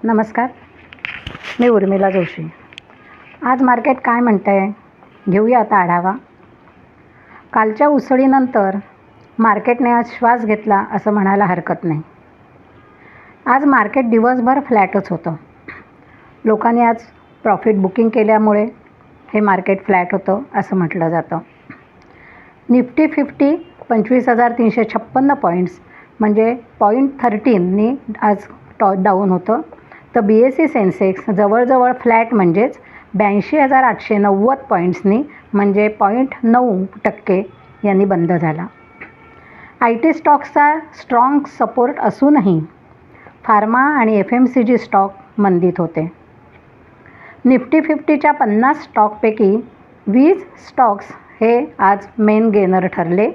नमस्कार, मी उर्मिला जोशी. आज मार्केट काय म्हणतं आहे घेऊया आता आढावा. कालच्या उसळीनंतर मार्केटने आज श्वास घेतला असं म्हणायला हरकत नाही. आज मार्केट दिवसभर फ्लॅटच होतं. लोकांनी आज प्रॉफिट बुकिंग केल्यामुळे हे मार्केट फ्लॅट होतं असं म्हटलं जातं. निफ्टी 50 25,356 पॉईंट्स म्हणजे 0.13नी आज डाऊन होतं. तर BSE सेन्सेक्स जवळजवळ फ्लॅट म्हणजेच 82,890 पॉईंट्सनी म्हणजे 0.9% यांनी बंद झाला. IT स्टॉक्सचा स्ट्रॉंग सपोर्ट असूनही फार्मा आणि FMCG स्टॉक मंदीत होते. निफ्टी 50च्या 50 स्टॉकपैकी 20 स्टॉक्स हे आज मेन गेनर ठरले.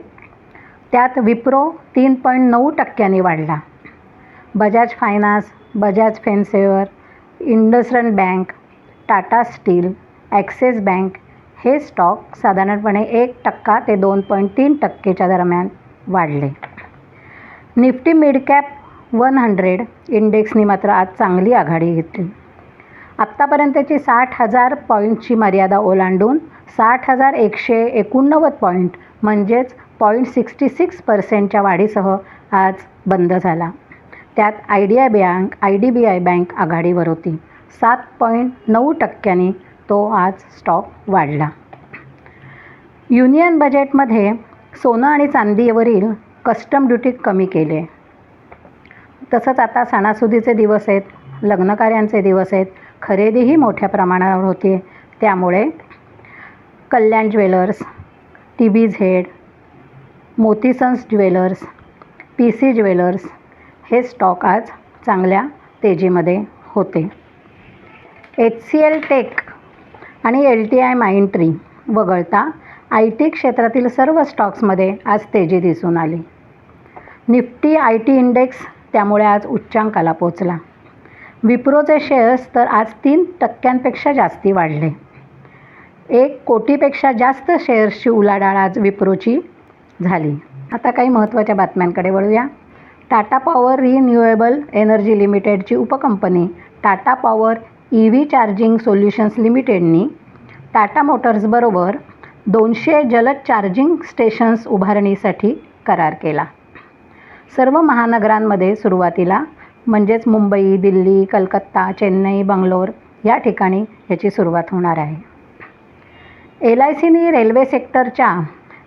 त्यात विप्रो 3.9%नी वाढला. Bajaj finance, Bajaj finserv, IndusInd bank, Tata steel, Axis bank हे स्टॉक साधारणपणे 1% ते 2.3%च्या दरम्यान वाढले. निफ्टी मिड कॅप 100 इंडेक्सनी मात्र आज चांगली आघाडी घेतली. आत्तापर्यंतची 60,000 पॉईंटची मर्यादा ओलांडून 60,189 पॉईंट म्हणजेच 0.66%च्या वाढीसह आज बंद झाला. त्यात IDBI बँक आघाडीवर होती. 7.9%नी तो आज स्टॉक वाढला. युनियन बजेटमध्ये सोनं आणि चांदीवरील कस्टम ड्युटी कमी केले. तसंच आता सणासुदीचे दिवस आहेत, लग्नकार्यांचे दिवस आहेत, खरेदीही मोठ्या प्रमाणावर होते. त्यामुळे Kalyan jewellers, TBZ, Motisons jewellers, PC jewellers हे स्टॉक आज चांगल्या तेजीमध्ये होते. HCL टेक आणि LTI माइंडट्री वगळता IT क्षेत्रातील सर्व स्टॉक्समध्ये आज तेजी दिसून आली. निफ्टी IT इंडेक्स त्यामुळे आज उच्चांकाला पोचला. विप्रोचे शेअर्स तर आज 3%पेक्षा जास्ती वाढले. 1 कोटीपेक्षा जास्त शेअर्सची उलाढाल आज विप्रोची झाली. आता काही महत्त्वाच्या बातम्यांकडे वळूया. टाटा पॉवर रिन्युएबल एनर्जी लिमिटेडची उपकंपनी Tata power EV charging solutions लिमिटेडनी टाटा मोटर्सबरोबर 200 जलद चार्जिंग स्टेशन्स उभारणीसाठी करार केला. सर्व महानगरांमध्ये सुरुवातीला म्हणजेच मुंबई, दिल्ली, कलकत्ता, चेन्नई, बंगलोर या ठिकाणी याची सुरुवात होणार आहे. LICनी रेल्वे सेक्टरच्या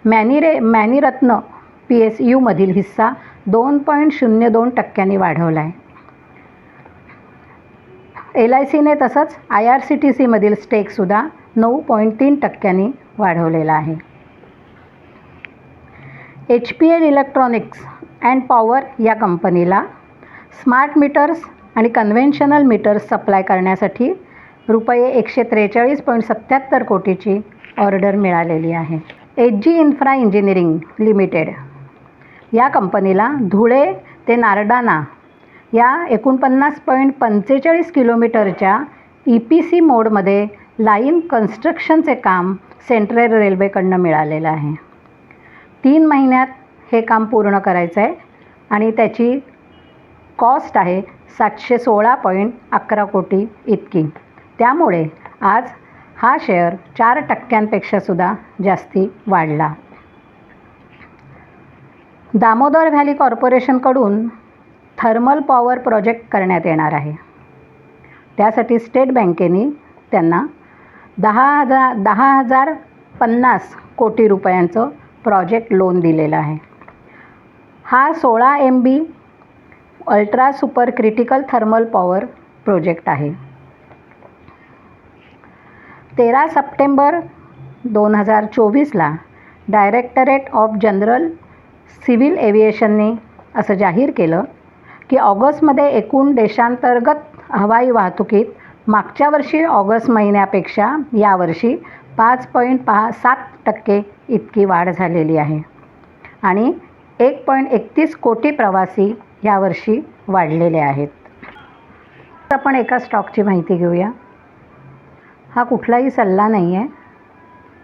मॅनिरत्न PSUमधील हिस्सा 2.02%नी वाढवला आहे. LICने तसंच IRCTCमधील स्टेकसुद्धा 9.3%नी वाढवलेला आहे. HPL इलेक्ट्रॉनिक्स अँड पॉवर या कंपनीला स्मार्ट मीटर्स आणि कन्व्हेन्शनल मीटर्स सप्लाय करण्यासाठी रुपये 143.77 कोटीची ऑर्डर मिळालेली आहे. HG इन्फ्रा इंजिनिअरिंग लिमिटेड या कंपनीला धुळे ते नारडाना या 49.45 किलोमीटरच्या EPC मोडमध्ये लाईन कन्स्ट्रक्शनचे काम सेंट्रल रेल्वेकडनं मिळालेलं आहे. 3 महिन्यात हे काम पूर्ण करायचं आहे आणि त्याची कॉस्ट आहे 716.11 कोटी इतकी. त्यामुळे आज हा शेअर 4%पेक्षासुद्धा जास्ती वाढला. दामोदर व्हॅली कॉर्पोरेशनकडून थर्मल पॉवर प्रोजेक्ट करण्यात येणार आहे. त्यासाठी स्टेट बँकेने त्यांना 10,050 कोटी रुपयांचं प्रोजेक्ट लोन दिलेलं आहे. हा 16 MB ultra super critical thermal power project आहे. 13 सप्टेंबर 2024ला डायरेक्टरेट ऑफ जनरल सिव्हिल एव्हिएशनने असं जाहीर केलं की ऑगस्टमध्ये एकूण देशांतर्गत हवाई वाहतुकीत मागच्या वर्षी ऑगस्ट महिन्यापेक्षा यावर्षी 5.7% इतकी वाढ झालेली आहे आणि 1.31 कोटी प्रवासी यावर्षी वाढलेले आहेत. आपण एका स्टॉकची माहिती घेऊया. हा कुठलाही सल्ला नाही आहे,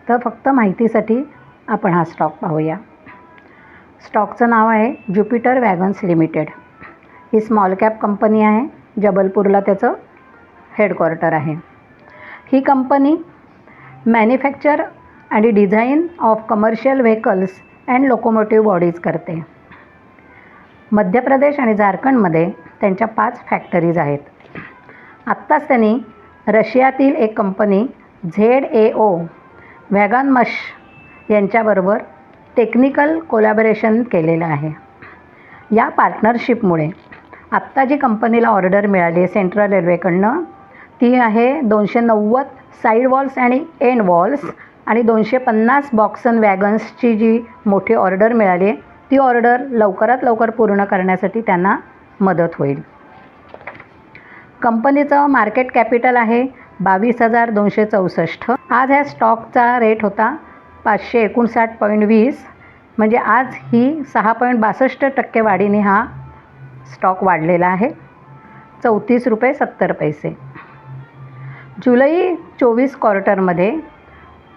तर फक्त माहितीसाठी आपण हा स्टॉक पाहूया. स्टॉकचं नाव आहे ज्युपिटर वॅगन्स लिमिटेड. ही स्मॉल कॅप कंपनी आहे. जबलपूरला त्याचं हेडक्वार्टर आहे. ही कंपनी मॅन्युफॅक्चर आणि design of commercial vehicles and locomotive bodies करते. मध्य प्रदेश आणि झारखंडमध्ये त्यांच्या 5 फॅक्टरीज आहेत. आत्ताच त्यांनी रशियातील एक कंपनी ZAO वॅगॉनमश यांच्याबरोबर टेक्निकल कोलॅबोरेशन केलेलं आहे. या पार्टनरशिपमुळे आत्ता जी कंपनीला ऑर्डर मिळाली आहे सेंट्रल रेल्वेकडनं ती आहे 290 साईड वॉल्स आणि एंड वॉल्स आणि 250 बॉक्सन वॅगन्सची जी मोठी ऑर्डर मिळाली आहे ती ऑर्डर लवकरात लवकर पूर्ण करण्यासाठी त्यांना मदत होईल. कंपनीचं मार्केट कॅपिटल आहे 22,264. आज ह्या स्टॉकचा रेट होता 559.20 म्हणजे आज ही 6.62% वाढीने हा स्टॉक वाढलेला आहे. ₹34.70. जुलै 24 क्वार्टरमध्ये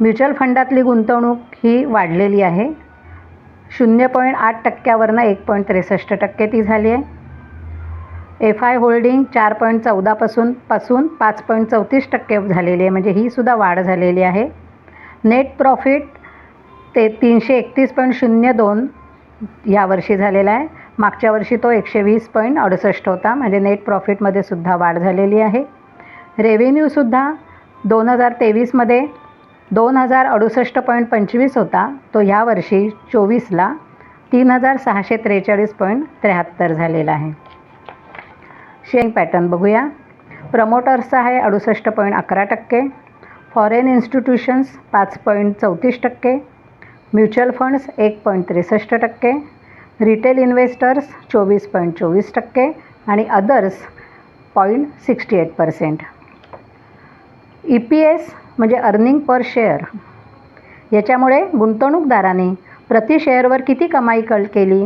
म्युच्युअल फंडातली गुंतवणूक ही वाढलेली आहे. 0.8%वरनं 1.63% ती झाली आहे. FI होल्डिंग 4.14 पासून 5.34% झालेली आहे म्हणजे ही सुद्धा वाढ झालेली आहे. नेट प्रॉफिट ते 331.02 यावर्षी झालेला आहे. मागच्या वर्षी तो 120.68 होता म्हणजे नेट प्रॉफिटमध्ये सुद्धा वाढ झालेली आहे. रेव्हेन्यूसुद्धा 2023मध्ये 2,068.25 होता तो ह्यावर्षी 24ला 3,643.73 झालेला आहे. शेअरिंग पॅटर्न बघूया. प्रमोटर्सचा आहे 68.11%, foreign institutions 5.34%, mutual funds 1.63%, retail investors 24.24% आणि अदर्स 0.68%. EPS म्हणजे अर्निंग पर शेअर याच्यामुळे गुंतवणूकदारांनी प्रति शेअरवर किती कमाई केली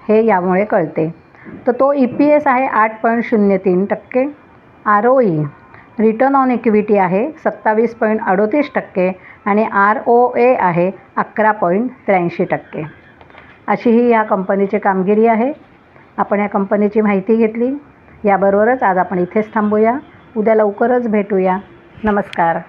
हे यामुळे कळते. तर तो EPS आहे 8.03%. ROE रिटर्न ऑन इक्विटी आहे 27.38% आणि ROA आहे 11.83%. अशी ही या कंपनीची कामगिरी आहे. आपण या कंपनीची माहिती घेतली. याबरोबरच आज आपण इथेच थांबूया. उद्या लवकरच भेटूया. नमस्कार.